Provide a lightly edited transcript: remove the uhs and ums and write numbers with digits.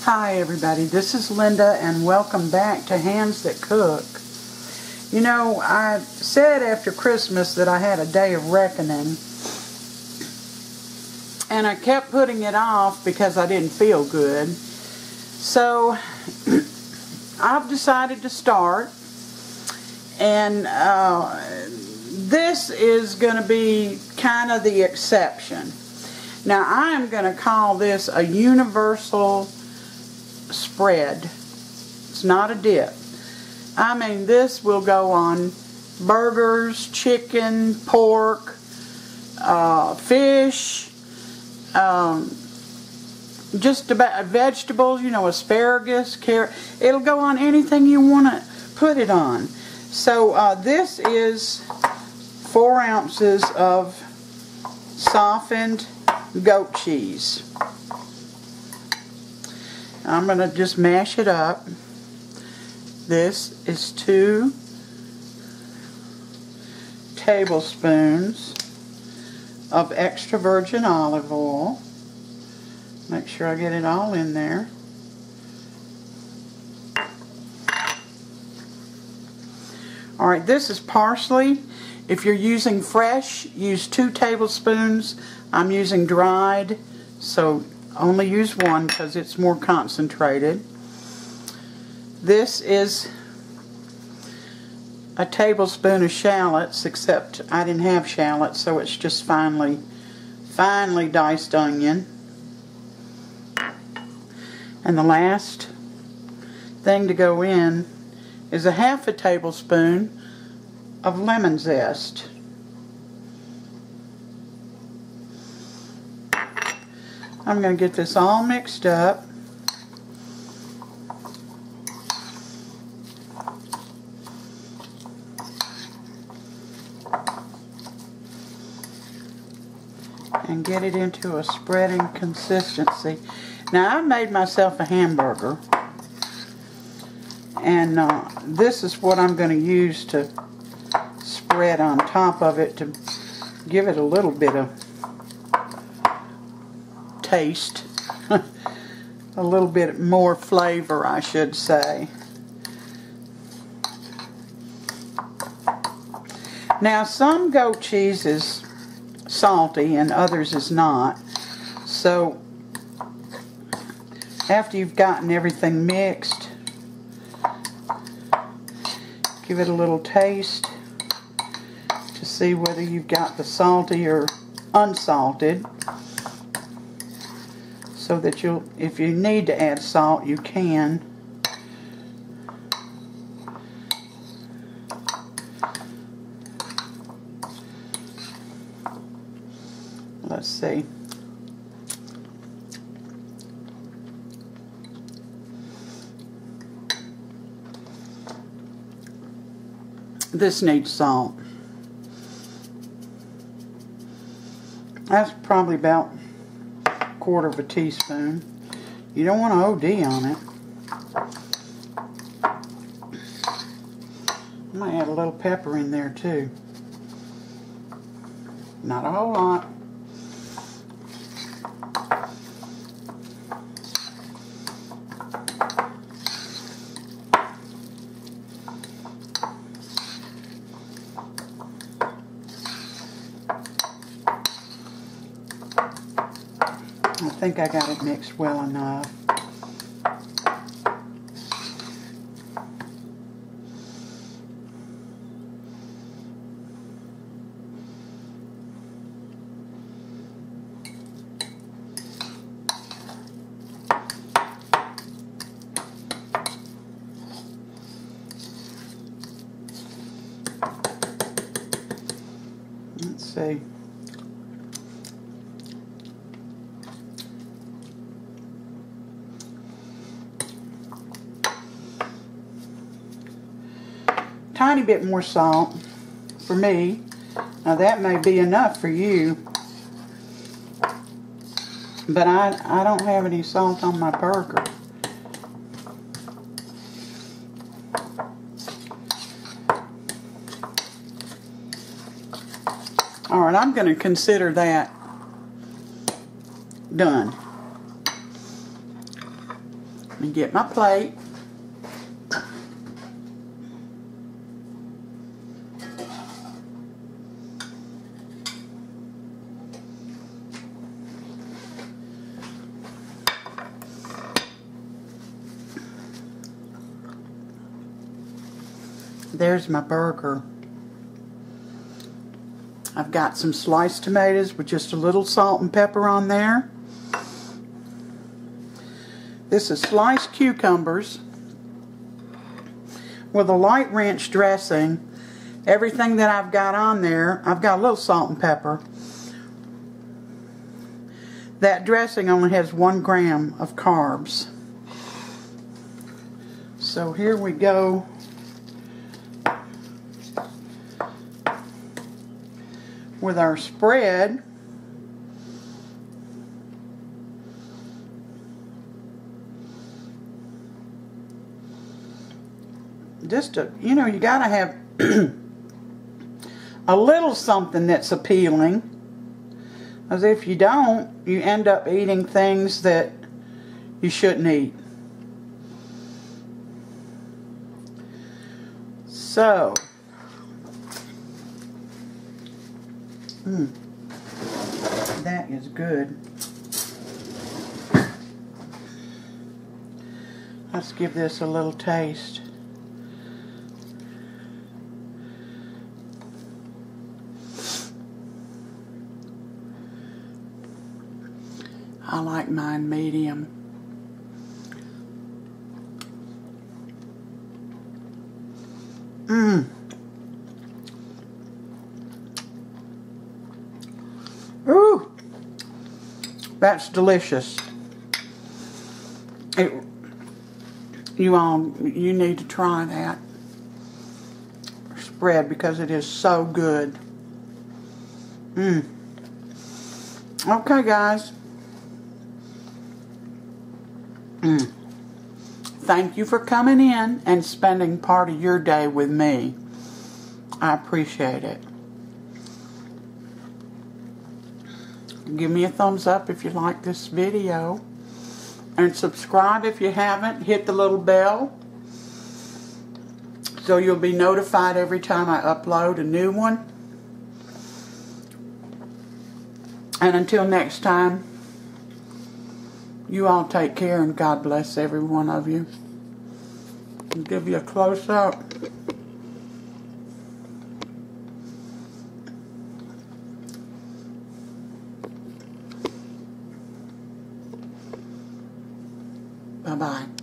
Hi everybody, this is Linda and welcome back to Hands That Cook. You know, I said after Christmas that I had a day of reckoning, and I kept putting it off because I didn't feel good. So I've decided to start, and this is going to be kind of the exception. Now I am going to call this a universal spread. It's not a dip. I mean, this will go on burgers, chicken, pork, fish, just about vegetables, you know, asparagus, carrot. It'll go on anything you want to put it on. So this is 4 ounces of softened goat cheese. I'm going to just mash it up. This is 2 tablespoons of extra virgin olive oil. Make sure I get it all in there. Alright, this is parsley. If you're using fresh, use 2 tablespoons. I'm using dried, so only use 1 because it's more concentrated. This is a tablespoon of shallots, except I didn't have shallots, so it's just finely diced onion. And the last thing to go in is a 1/2 tablespoon of lemon zest. I'm going to get this all mixed up. And get it into a spreading consistency. Now I've made myself a hamburger. And this is what I'm going to use to spread on top of it to give it a little bit of taste. A little bit more flavor, I should say. Now some goat cheese is salty and others is not. So after you've gotten everything mixed, give it a little taste to see whether you've got the salty or unsalted, so that if you need to add salt, you can. Let's see. This needs salt. That's probably about 1/4 teaspoon. You don't want to OD on it. I might add a little pepper in there too. Not a whole lot. I think I got it mixed well enough. Let's see. Tiny bit more salt for me. Now that may be enough for you, but I don't have any salt on my burger. Alright, I'm going to consider that done. me get my plate. There's my burger. I've got some sliced tomatoes with just a little salt and pepper on there. This is sliced cucumbers with a light ranch dressing. Everything that I've got on there, I've got a little salt and pepper. That dressing only has 1 gram of carbs. So here we go. With our spread. Just you know, you gotta have a little something that's appealing. As if you don't, you end up eating things that you shouldn't eat. So that is good. Let's give this a little taste. I like mine medium. Ooh, that's delicious. You need to try that spread because it is so good. Okay, guys. Thank you for coming in and spending part of your day with me. I appreciate it. Give me a thumbs up if you like this video. And subscribe if you haven't. Hit the little bell so you'll be notified every time I upload a new one. And until next time, you all take care and God bless every one of you. I'll give you a close-up. Bye-bye.